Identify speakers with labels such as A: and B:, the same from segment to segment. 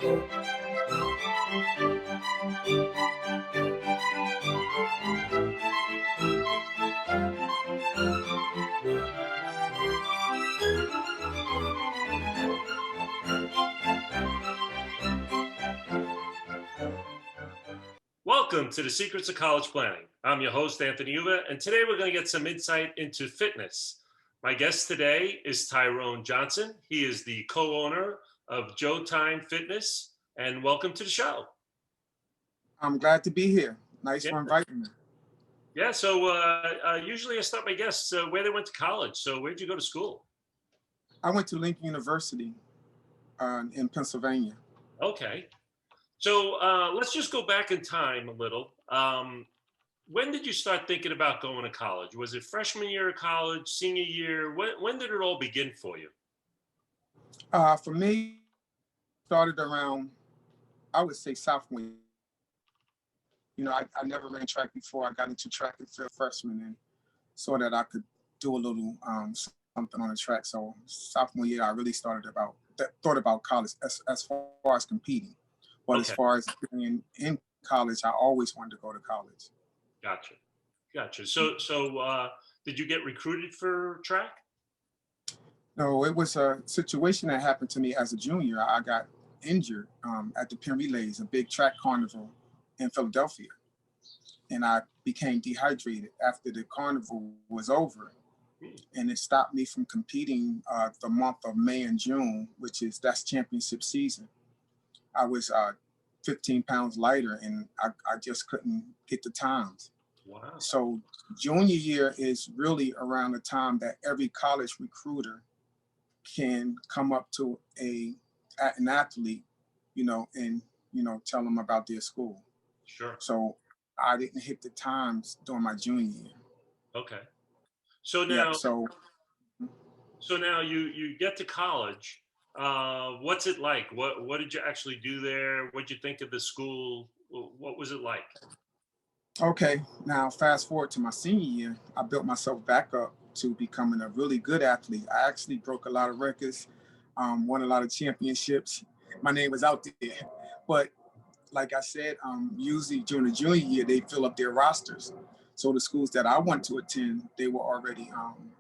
A: Welcome to the Secrets of College Planning. I'm your host, Anthony Uva, and today we're going to get some insight into fitness. My guest today is Tyrone Johnson. He is the co-owner of JoTyme Fitness, and welcome to the show.
B: I'm glad to be here. Nice
A: Yeah.
B: for inviting me.
A: Yeah, so usually I start my guests where they went to college. So where'd you go to school?
B: I went to Lincoln University in Pennsylvania.
A: Okay. So let's just go back in time a little. When did you start thinking about going to college? Was it freshman year of college, senior year? When did it all begin for you?
B: For me, started around, I would say sophomore year. You know, I never ran track before. I got into track and field freshman and saw that I could do a little something on the track. So sophomore year, I really thought about college as far as competing. But
A: Okay.
B: as far as being in college, I always wanted to go to college.
A: Gotcha. So did you get recruited for track?
B: No, it was a situation that happened to me as a junior. I got injured at the Penn Relays, a big track carnival in Philadelphia. And I became dehydrated after the carnival was over. And it stopped me from competing the month of May and June, that's championship season. I was 15 pounds lighter and I just couldn't get the times.
A: Wow.
B: So junior year is really around the time that every college recruiter can come up to an athlete, and tell them about their school.
A: Sure.
B: So I didn't hit the times during my junior year.
A: Okay. So now,
B: Yeah.
A: so now you get to college. What's it like? What did you actually do there? What'd you think of the school? What was it like?
B: Okay. Now fast forward to my senior year, I built myself back up to becoming a really good athlete. I actually broke a lot of records, won a lot of championships. My name was out there, but like I said, usually during the junior year, they fill up their rosters. So the schools that I want to attend, they were already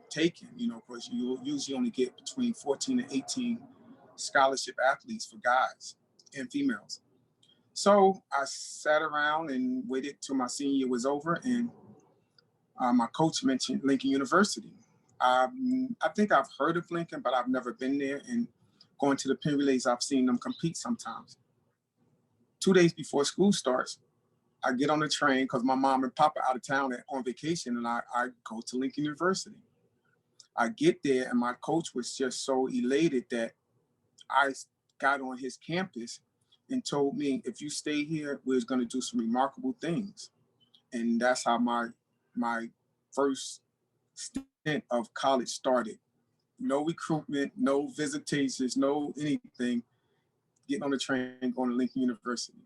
B: taken, because you usually only get between 14 and 18 scholarship athletes for guys and females. So I sat around and waited till my senior year was over, and my coach mentioned Lincoln University. I think I've heard of Lincoln, but I've never been there. And going to the Penn Relays, I've seen them compete sometimes. 2 days before school starts, I get on the train because my mom and papa out of town on vacation, and I go to Lincoln University. I get there, and my coach was just so elated that I got on his campus and told me, if you stay here, we're going to do some remarkable things. And that's how my first stint of college started. No recruitment, no visitations, no anything. Getting on the train, going to Lincoln University.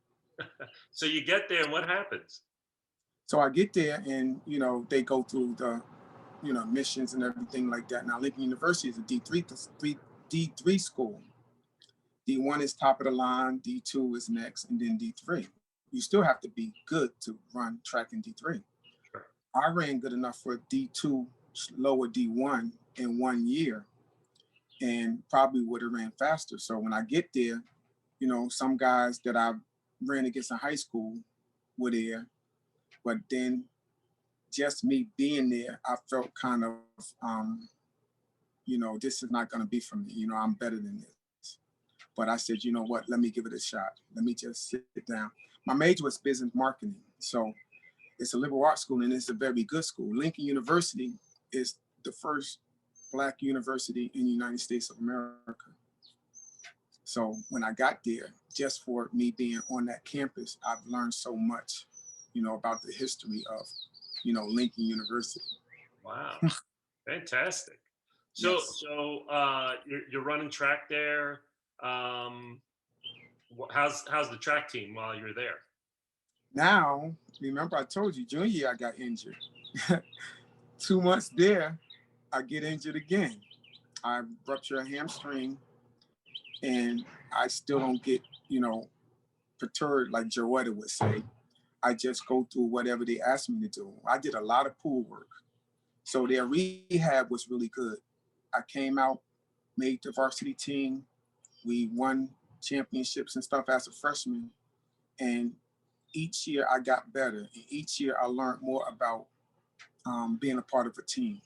A: So you get there, and what happens?
B: So I get there, and they go through the missions and everything like that. Now Lincoln University is a D3 school. D1 is top of the line, D2 is next, and then D3. You still have to be good to run track in D3.
A: Sure.
B: I ran good enough for D2, lower D1 in 1 year, and probably would have ran faster. So when I get there, some guys that I ran against in high school were there, but then just me being there, I felt kind of, this is not going to be for me. I'm better than this. But I said, you know what? Let me give it a shot. Let me just sit down. My major was business marketing. So it's a liberal arts school, and it's a very good school. Lincoln University is the first Black university in the United States of America. So when I got there, just for me being on that campus, I've learned so much, about the history of, Lincoln University.
A: Wow, fantastic. So
B: Yes.
A: you're running track there. How's the track team while you're there?
B: Now, remember I told you, junior year I got injured. 2 months there, I get injured again. I rupture a hamstring, and I still don't get you know, perturbed like Joetta would say. I just go through whatever they asked me to do. I did a lot of pool work. So their rehab was really good. I came out, made the varsity team. We won championships and stuff as a freshman. And each year I got better. And each year I learned more about being a part of a team.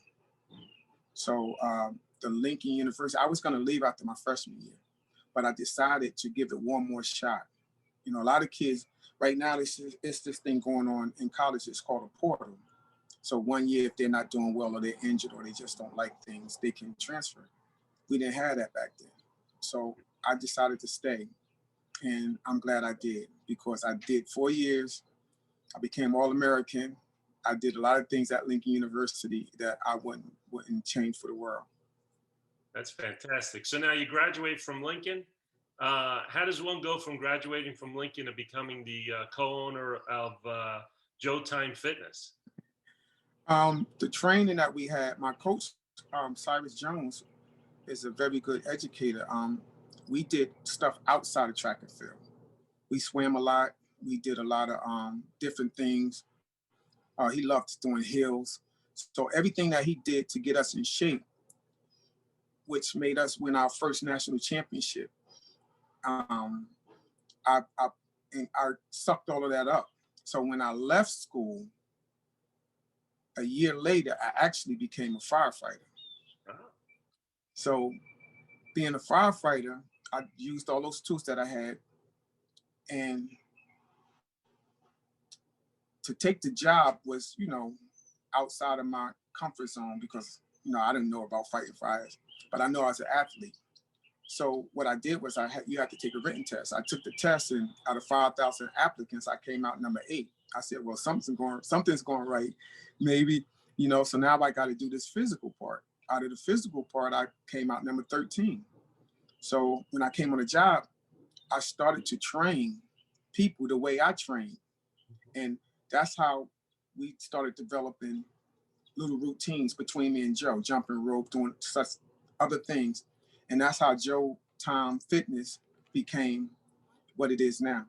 B: So the Lincoln University, I was going to leave after my freshman year, but I decided to give it one more shot. You know, a lot of kids right now, it's this thing going on in college. It's called a portal. So 1 year, if they're not doing well or they're injured or they just don't like things, they can transfer. We didn't have that back then. So I decided to stay. And I'm glad I did because I did 4 years. I became All-American. I did a lot of things at Lincoln University that I wouldn't change for the world.
A: That's fantastic. So now you graduate from Lincoln. How does one go from graduating from Lincoln to becoming the co-owner of JoTyme Fitness?
B: The training that we had, my coach, Cyrus Jones, is a very good educator. We did stuff outside of track and field. We swam a lot. We did a lot of different things. He loved doing hills. So everything that he did to get us in shape, which made us win our first national championship, I sucked all of that up. So when I left school, a year later, I actually became a firefighter. So being a firefighter, I used all those tools that I had. And to take the job was, outside of my comfort zone because, I didn't know about fighting fires, but I know I was an athlete. So what I did was you had to take a written test. I took the test, and out of 5,000 applicants, I came out number 8. I said, well, something's going right, maybe, so now I got to do this physical part. Out of the physical part, I came out number 13. So when I came on the job, I started to train people the way I train. And that's how we started developing little routines between me and Joe, jumping rope, doing such other things. And that's how JoTyme Fitness became what it is now.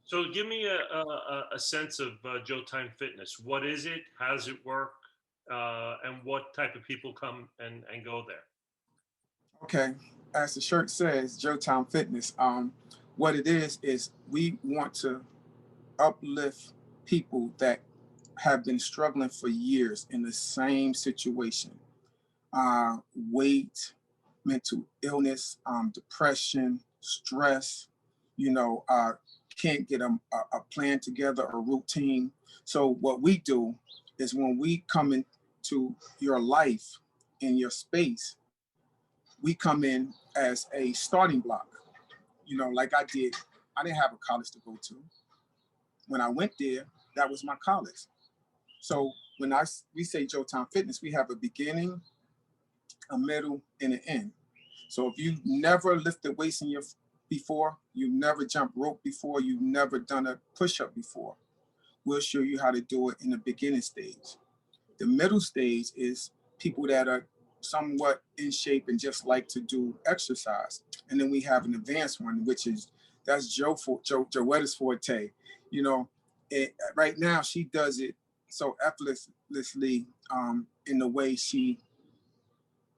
A: So give me a sense of JoTyme Fitness. What is it? How does it work? And what type of people come and go there?
B: Okay, as the shirt says, JoTyme Fitness. What it is we want to uplift people that have been struggling for years in the same situation. Weight, mental illness, depression, stress, can't get a plan together, a routine. So what we do is when we come into your life, in your space, we come in as a starting block. Like I did, I didn't have a college to go to. When I went there, that was my college. So when we say JoTyme Fitness, we have a beginning, a middle, and an end. So if you've never lifted weights before, you've never jumped rope before, you've never done a push-up before, we'll show you how to do it in the beginning stage. The middle stage is people that are somewhat in shape and just like to do exercise. And then we have an advanced one, that's Joetta's forte. Right now she does it so effortlessly in the way she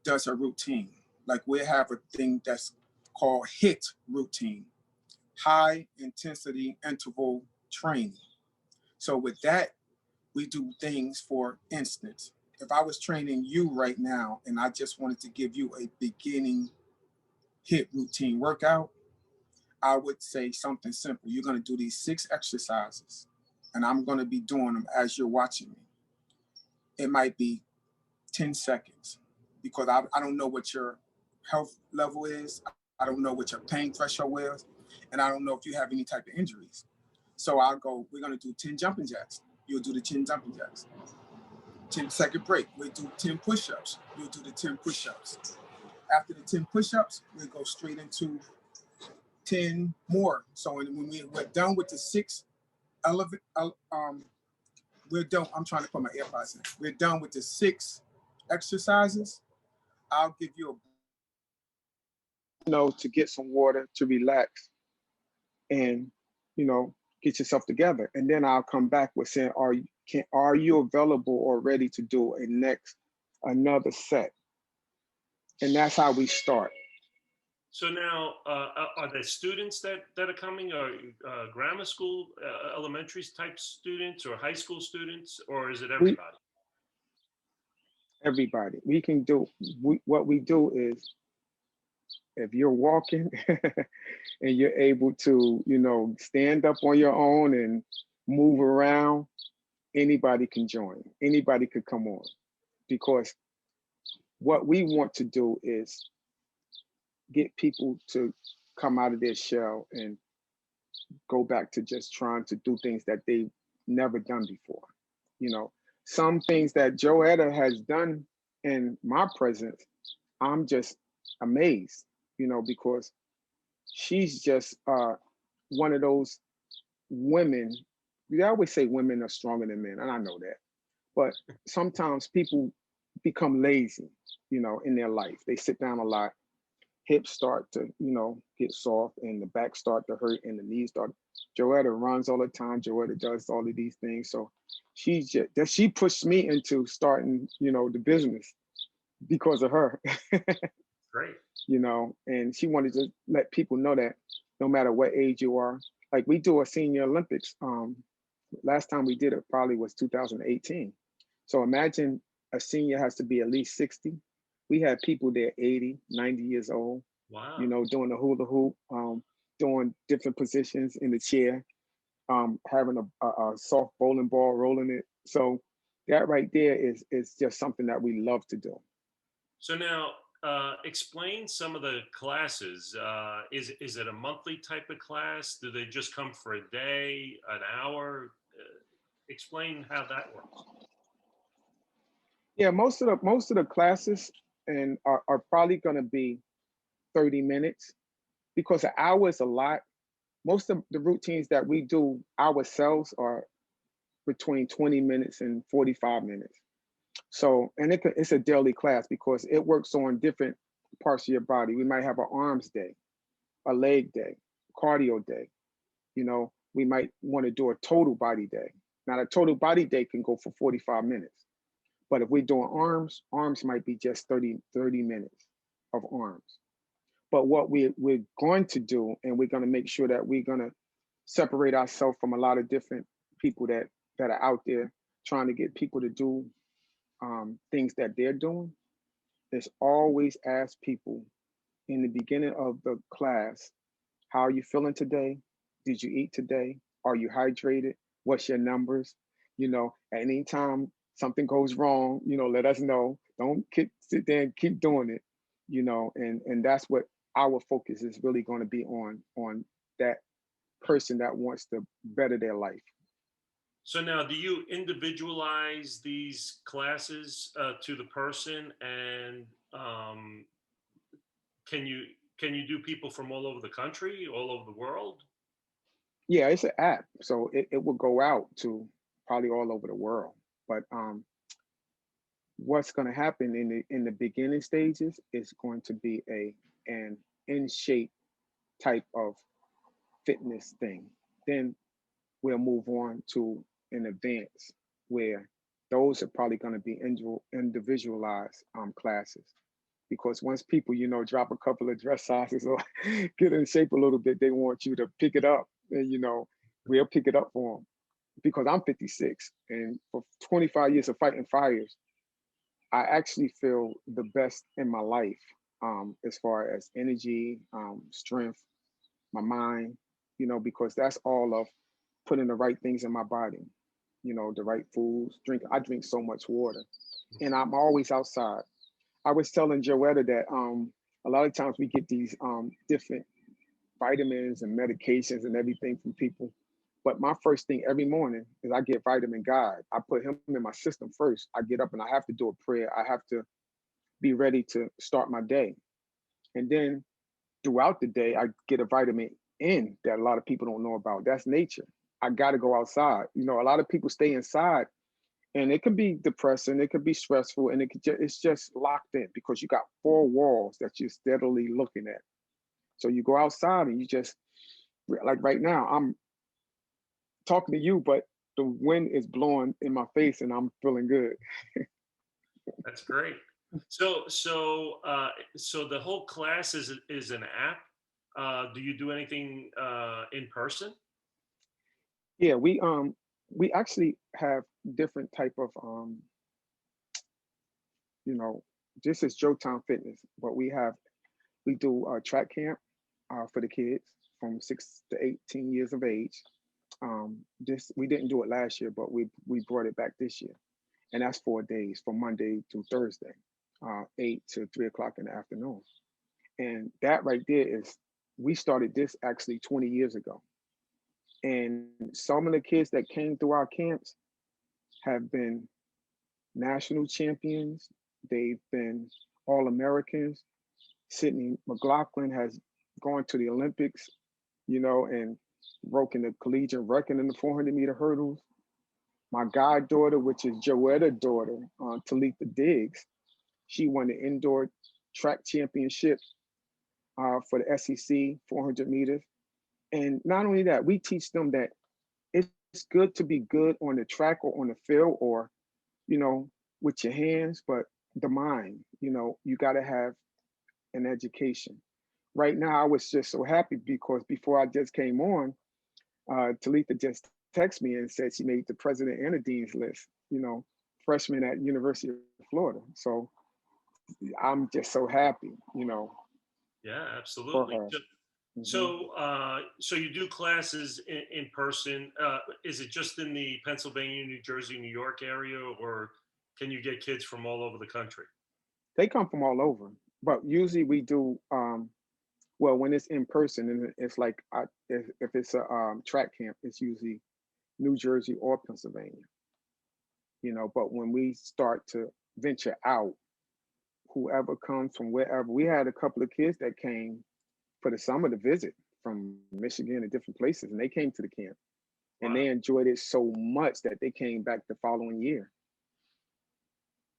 B: does her routine. Like we have a thing that's called HIT routine, high intensity interval training. So with that, we do things, for instance, if I was training you right now and I just wanted to give you a beginning HIT routine workout, I would say something simple. You're going to do these 6 exercises and I'm going to be doing them as you're watching me. It might be 10 seconds because I don't know what your health level is. I don't know what your pain threshold is. And I don't know if you have any type of injuries. So I'll go, we're going to do 10 jumping jacks. You'll do the 10 jumping jacks. 10-second break. We'll do 10 push-ups. You'll do the 10 push-ups. After the 10 push-ups, we'll go straight into 10 more. So when we're done with the 6 we're done. I'm trying to put my AirPods in. We're done with the 6 exercises. I'll give you a to get some water, to relax, and get yourself together. And then I'll come back with saying, are you available or ready to do another set? And that's how we start.
A: So now, are there students that are coming, or grammar school, elementary type students, or high school students, or is it
B: We
A: everybody?
B: Everybody. We can do what we do is, if you're walking and you're able to, stand up on your own and move around, anybody can join. Anybody could come on, because what we want to do is get people to come out of their shell and go back to just trying to do things that they've never done before. You know, some things that Joetta has done in my presence, I'm just amazed, because she's just one of those women. We always say women are stronger than men, and I know that. But sometimes people become lazy, in their life. They sit down a lot, hips start to, get soft, and the back start to hurt, and the knees start. Joetta runs all the time. Joetta does all of these things. So she pushed me into starting, the business because of her.
A: Great.
B: And she wanted to let people know that no matter what age you are, like we do a senior Olympics. Last time we did it probably was 2018. So imagine a senior has to be at least 60. We had people there 80, 90 years old,
A: Wow.
B: doing the hula hoop, doing different positions in the chair, having a soft bowling ball, rolling it. So that right there is just something that we love to do.
A: So now, explain some of the classes. Is it a monthly type of class? Do they just come for a day, an hour? Explain how that works.
B: Yeah, most of the classes and are probably going to be 30 minutes, because an hour is a lot. Most of the routines that we do ourselves are between 20 minutes and 45 minutes. So, and it's a daily class because it works on different parts of your body. We might have an arms day, a leg day, cardio day. We might want to do a total body day. Now, the total body day can go for 45 minutes. But if we're doing arms might be just 30 minutes of arms. But what we're going to do, and we're going to make sure that we're going to separate ourselves from a lot of different people that are out there trying to get people to do things that they're doing, is always ask people in the beginning of the class, how are you feeling today? Did you eat today? Are you hydrated? What's your numbers? Anytime something goes wrong, let us know. Don't sit there and keep doing it, and that's what our focus is really going to be on that person that wants to better their life.
A: So now, do you individualize these classes to the person, and can you can you do people from all over the country, all over the world?
B: Yeah, it's an app, so it will go out to probably all over the world. But what's going to happen in the beginning stages is going to be an in shape type of fitness thing. Then we'll move on to an advance where those are probably going to be individualized classes, because once people drop a couple of dress sizes or get in shape a little bit, they want you to pick it up, and we'll pick it up for them. Because I'm 56, and for 25 years of fighting fires, I actually feel the best in my life, as far as energy, strength, my mind, because that's all of putting the right things in my body, the right foods. I drink so much water, and I'm always outside. I was telling Joetta that a lot of times we get these different vitamins and medications and everything from people. But my first thing every morning is I get vitamin guide. I put him in my system first. I get up and I have to do a prayer. I have to be ready to start my day. And then throughout the day, I get a vitamin in that a lot of people don't know about. That's nature. I got to go outside. A lot of people stay inside, and it can be depressing. It could be stressful, and it's just locked in because you got four walls that you're steadily looking at. So you go outside and you just, like right now, I'm talking to you, but the wind is blowing in my face and I'm feeling good.
A: That's great. So the whole class is an app. Do you do anything in person?
B: Yeah, we actually have different type of you know, this is JoTyme Fitness, but we do track camp for the kids from 6 to 18 years of age. This we didn't do it last year, but we brought it back this year, and that's 4 days from Monday to Thursday, 8 to 3 o'clock in the afternoon. And that right there is we started this actually 20 years ago, and some of the kids that came through our camps have been national champions. They've been all Americans. Sydney McLaughlin has gone to the Olympics, and broken the collegiate record in the 400-meter hurdles. My goddaughter, which is Joetta's daughter, Talitha Diggs, she won the indoor track championship for the SEC 400 meters. And not only that, we teach them that it's good to be good on the track or on the field or, you know, with your hands, but the mind, you got to have an education. Right now, I was just so happy because before I just came on, Talitha just texted me and said she made the president and the dean's list, freshman at University of Florida. So I'm just so happy,
A: Yeah,
B: for
A: absolutely.
B: her.
A: So,
B: Hmm.
A: so you do classes in person. Is it just in the Pennsylvania, New Jersey, New York area, or can you get kids from all over the country?
B: They come from all over, but usually we do, well, when it's in person, and it's like, if it's a track camp, it's usually New Jersey or Pennsylvania, but when we start to venture out, whoever comes from wherever. We had a couple of kids that came for the summer to visit from Michigan and different places, and they came to the camp and
A: Wow.
B: they enjoyed it so much that they came back the following year.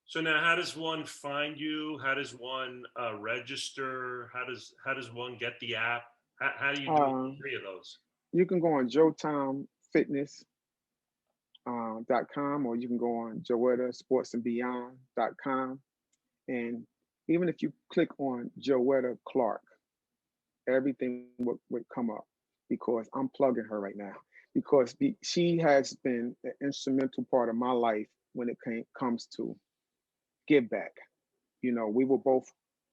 A: So now, how does one find you? How does one register? How does one get the app? How do you do all
B: Uh,
A: three of those?
B: you can go on JoTymeFitness.com, or you can go on JoettaSportsandBeyond.com. And even if you click on Joetta Clark, everything would come up because I'm plugging her right now because she has been an instrumental part of my life when it comes to give back. We were both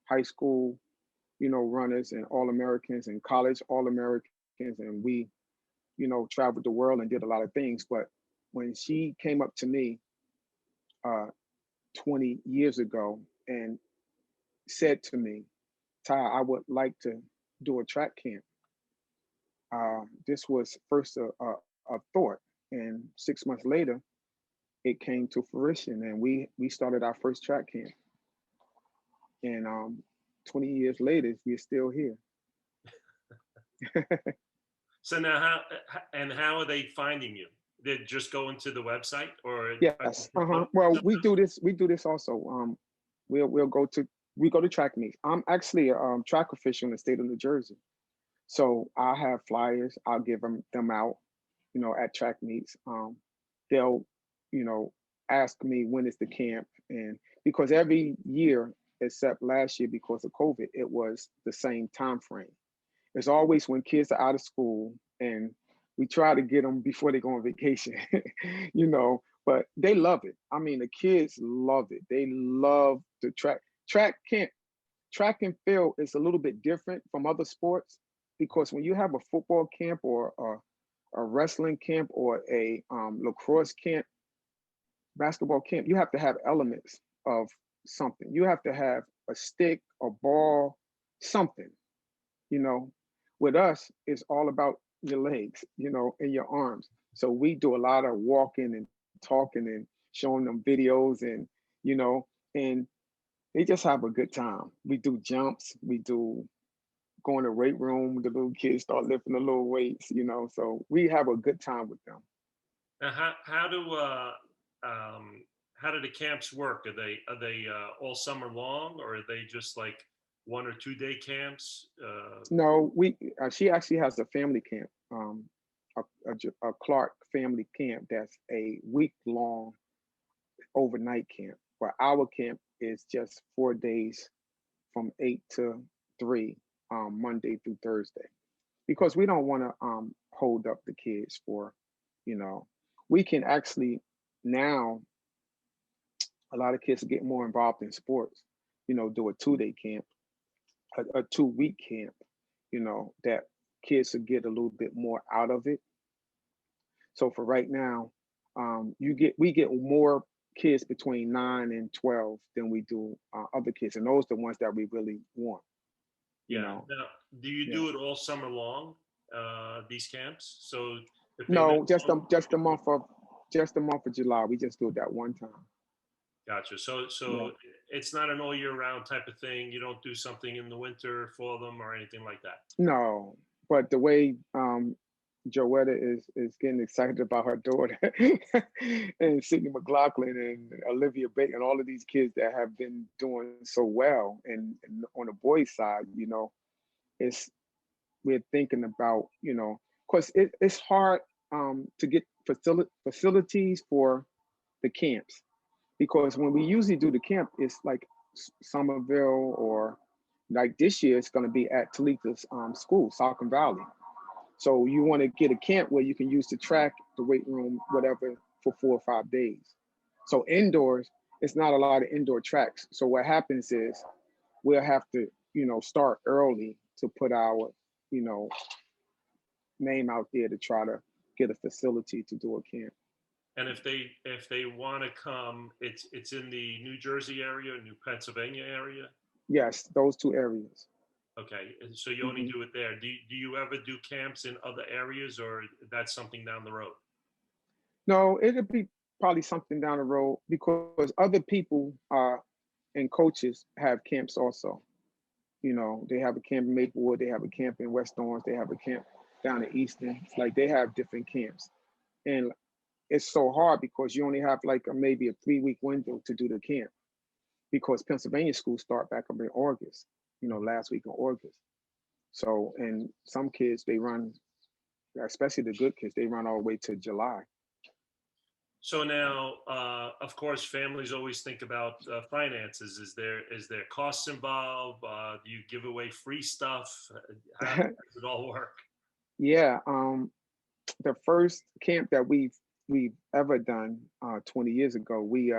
B: high school, runners and all Americans and college all Americans, and we, traveled the world and did a lot of things. But when she came up to me uh, 20 years ago and said to me, Ty, I would like to do a track camp. This was first a thought, and 6 months later, it came to fruition, and we started our first track camp. And 20 years later, we're still here.
A: So now, how are they finding you? They just go into the website, or are
B: Yes.
A: they promoting
B: Well,
A: yourself?
B: we do this. We do this also. We'll go to we go to track meets. I'm actually a track official in the state of New Jersey, so I have flyers. I'll give them out, at track meets. They'll, you know, ask me when is the camp, and because every year except last year because of COVID, it was the same time frame. It's always when kids are out of school, and we try to get them before they go on vacation, but they love it. I mean, the kids love it. They love the track camp. Track and field is a little bit different from other sports because when you have a football camp or a wrestling camp or a lacrosse camp, basketball camp, you have to have elements of something. You have to have a stick, a ball, something, you know. With us, it's all about your legs, and your arms. So we do a lot of walking and talking and showing them videos and they just have a good time. We do jumps, we do go in the weight room, the little kids start lifting the little weights, so we have a good time with them.
A: Now, how do the camps work? Are they all summer long, or are they just like 1 or 2 day camps?
B: No, we she actually has a family camp, a Clark family camp that's a week long overnight camp. But our camp is just 4 days from 8 to 3, Monday through Thursday, because we don't want to hold up the kids for, you know, we can actually now a lot of kids are getting more involved in sports. Do a 2 day camp, a 2 week camp. That kids will get a little bit more out of it. So for right now, we get more kids between 9 and 12 than we do other kids, and those are the ones that we really want. You
A: Yeah.
B: know,
A: Now, do you
B: yeah.
A: do it all summer long? These camps. So if they miss
B: No, just
A: one,
B: the month of July. We just do it that one time.
A: gotcha. So
B: Yeah.
A: it's not an all year round type of thing. You don't do something in the winter for them or anything like that.
B: No, but the way Joetta is getting excited about her daughter and Sydney McLaughlin and Olivia Bacon, all of these kids that have been doing so well, and on the boys' side, it's we're thinking about, because it's hard to get facilities for the camps, because when we usually do the camp, it's like Somerville, or like this year, it's going to be at Talika's school, Saucon Valley. So you want to get a camp where you can use the track, the weight room, whatever, for 4 or 5 days. So indoors, it's not a lot of indoor tracks. So what happens is we'll have to, start early to put our, you know, name out there to try to get a facility to do a camp.
A: And if they want to come, it's in the New Jersey area, New Pennsylvania area.
B: Yes, those two areas.
A: Okay, and so you only
B: Hmm.
A: do it there. Do you ever do camps in other areas, or that's something down the road?
B: No, it'll be probably something down the road, because other people and coaches have camps also. They have a camp in Maplewood, they have a camp in West Orange, they have a camp down in Easton. It's like they have different camps. And it's so hard because you only have like maybe a 3 week window to do the camp, because Pennsylvania schools start back up in August, last week in August. So, and some kids, they run, especially the good kids, they run all the way to July.
A: So now, of course, families always think about finances. Is there costs involved? Do you give away free stuff? How does it all work?
B: Yeah. The first camp that we've ever done 20 years ago, we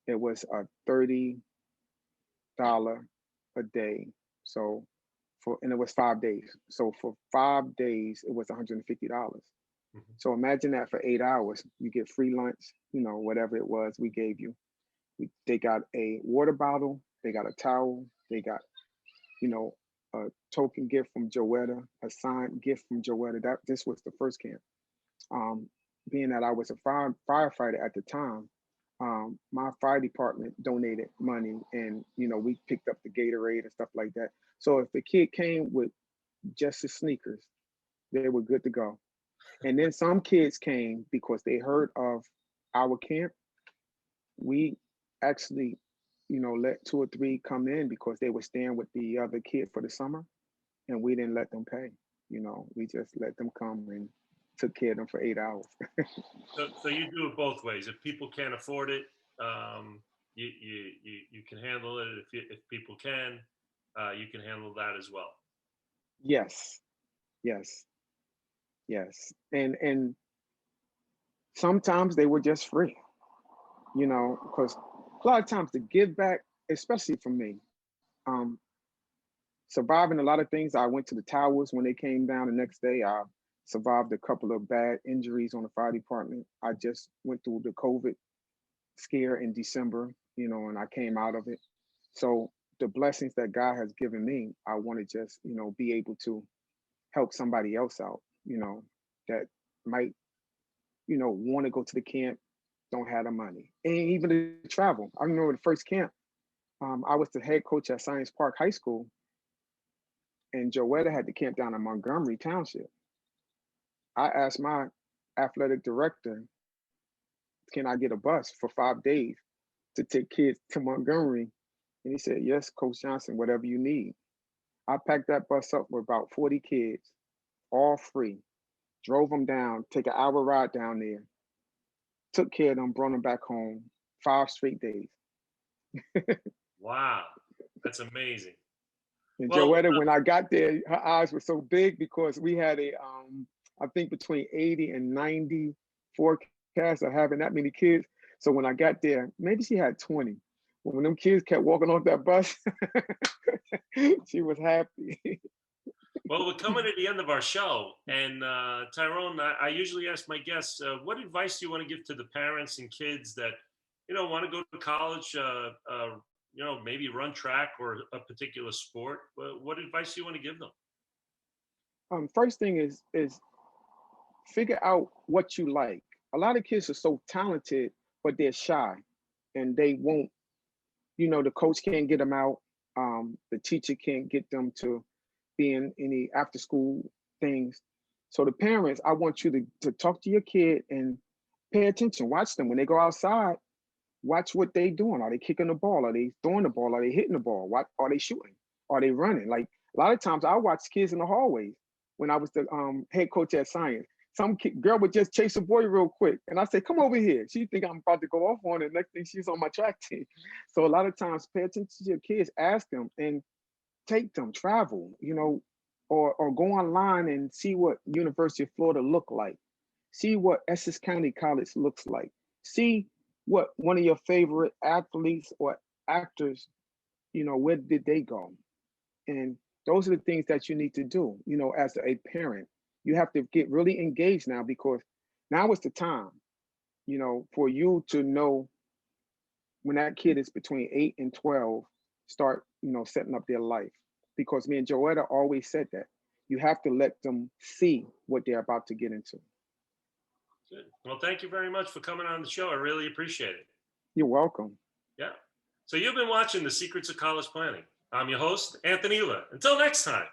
B: it was a $30 a day. So and it was 5 days. So for 5 days, it was $150.
A: Mhm.
B: So imagine that for 8 hours, you get free lunch, whatever it was we gave you. They got a water bottle, they got a towel, they got, you know, a token gift from Joetta, a signed gift from Joetta. That this was the first camp. Um, Being that I was a firefighter at the time, my fire department donated money, and we picked up the Gatorade and stuff like that. So if the kid came with just his sneakers, they were good to go. And then some kids came because they heard of our camp. We actually, let 2 or 3 come in because they were staying with the other kid for the summer, and we didn't let them pay. We just let them come and took care of them for 8 hours.
A: So you do it both ways. If people can't afford it, you can handle it. If people can, you can handle that as well.
B: Yes, yes, yes. And sometimes they were just free, because a lot of times to give back, especially for me, um, surviving a lot of things. I went to the towers when they came down the next day. I survived a couple of bad injuries on the fire department. I just went through the COVID scare in December, and I came out of it. So the blessings that God has given me, I want to just, be able to help somebody else out, that might, want to go to the camp, don't have the money. And even to travel. I remember the first camp, I was the head coach at Science Park High School, and Joetta had the camp down in Montgomery Township. I asked my athletic director, can I get a bus for 5 days to take kids to Montgomery And he said, yes, Coach Johnson, whatever you need. I packed that bus up with about 40 kids, all free, drove them down, take an hour ride down there, took care of them, brought them back home 5 straight days.
A: Wow, that's amazing.
B: And
A: Well,
B: Joetta, when I got there, her eyes were so big because we had I think between 80 and 90 forecasts of having that many kids. So when I got there, maybe she had 20. When them kids kept walking off that bus, she was happy.
A: well, we're coming to the end of our show, and Tyrone, I usually ask my guests, what advice do you want to give to the parents and kids that want to go to college, maybe run track or a particular sport? What advice do you want to give them?
B: First thing is figure out what you like. A lot of kids are so talented, but they're shy, and they won't. The coach can't get them out. The teacher can't get them to be in any after school things. So the parents, I want you to talk to your kid and pay attention. Watch them when they go outside. Watch what they doing. Are they kicking the ball? Are they throwing the ball? Are they hitting the ball? What are they shooting? Are they running? Like a lot of times, I watch kids in the hallways when I was the head coach at science. Some girl would just chase a boy real quick, and I say, "Come over here." She think I'm about to go off on it. Next thing, she's on my track team. So a lot of times, pay attention to your kids. Ask them and take them. Travel. Or go online and see what University of Florida look like. See what Essex County College looks like. See what one of your favorite athletes or actors, where did they go? And those are the things that you need to do, as a parent. You have to get really engaged now because now is the time, for you to know when that kid is between 8 and 12, start, setting up their life. Because me and Joetta always said that. You have to let them see what they're about to get into.
A: Good. Well, thank you very much for coming on the show. I really appreciate it.
B: You're welcome.
A: Yeah. So you've been watching The Secrets of College Planning. I'm your host, Anthony Uva. Until next time.